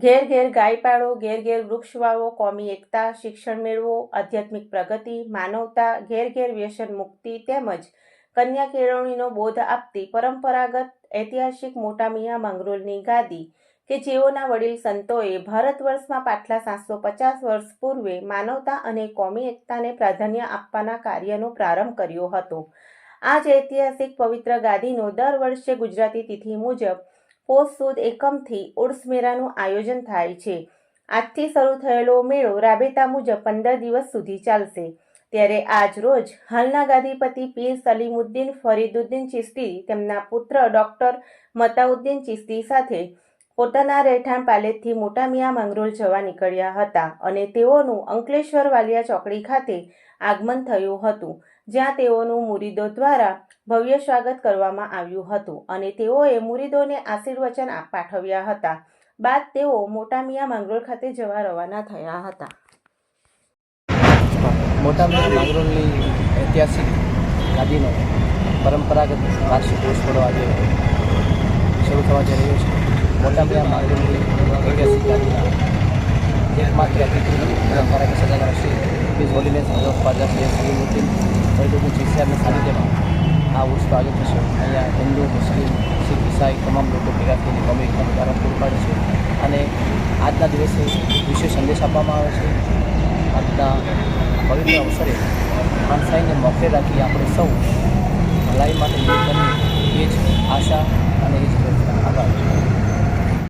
ઘેર ઘેર ગાય પાળો, ઘેર ઘેર વૃક્ષ વાવો, કોમી એકતા, શિક્ષણ મેળવો, આધ્યાત્મિક પ્રગતિ, માનવતા, ઘેર ઘેર વ્યસન મુક્તિ તેમજ કન્યા કેળવણીનો બોધ આપતી પરંપરાગત ઐતિહાસિક મોટા મિયા માંગરોળની ગાદી કે જેઓના વડીલ સંતોએ ભારત વર્ષમાં પાછલા 750 વર્ષ પૂર્વે માનવતા અને કોમી એકતાને પ્રાધાન્ય આપવાના કાર્યનો પ્રારંભ કર્યો હતો. આ જ ઐતિહાસિક પવિત્ર ગાદીનો દર વર્ષે ગુજરાતી તિથિ મુજબ પોષ સુદ એકમથી ઉર્સ મેળાનું આયોજન થાય છે. આજથી શરૂ થયેલો મેળો રાબેતા મુજબ 15 દિવસ સુધી ચાલશે. ત્યારે આજ રોજ હાલના ગાદીપતિ પીર સલીમુદ્દીન ફરીદુદ્દીન ચિશ્તી તેમના પુત્ર ડોક્ટર મતાઉદ્દીન ચિશ્તી સાથે પોતાના રહેઠાણ પાલેજથી મોટા મિયા માંગરોળ જવા નીકળ્યા હતા અને તેઓનું અંકલેશ્વર વાલિયા ચોકડી ખાતે આગમન થયું હતું, જ્યાં તેઓનું મુરીદો દ્વારા ભવ્ય સ્વાગત કરવામાં આવ્યું હતું અને તેઓએ મુરીદોને આશીર્વચન પાઠવ્યા હતા. બાદ તેઓ મોટા મિયા માંગરોળ ખાતે જવા રવાના થયા હતા. મોટા મિયા માંગરોળની ઐતિહાસિક ગાદીનો પરંપરાગત વાર્ષિક ઉત્સવ આજે શરૂ થવા જઈ રહ્યો છે. મોટા મિયા માંગરોળની ઐતિહાસિક ગાદીના એકમાત્ર અતિથિ પરંપરાગત સદાના શ્રી પીર હોલીનેસ ખ્વાજા સૈયદ સલીમુદ્દીન ફરીદુદ્દીન ચિશ્તીના સાનિધ્યમાં આ ઉત્સવ આયોજિત થશે. અહીંયા હિન્દુ, મુસ્લિમ, શીખ, ઈસાઈ તમામ લોકો ભેગા થઈને કોમી એકતાનું કારણ પૂરું પાડે છે અને આજના દિવસે વિશેષ સંદેશ આપવામાં આવે છે. આજના પવિત્ર અવસરે માનસાઈને મોખરે રાખી આપણે સૌ ભલાઈ માટે કરીએ એ જ આશા અને એ જ આભાર.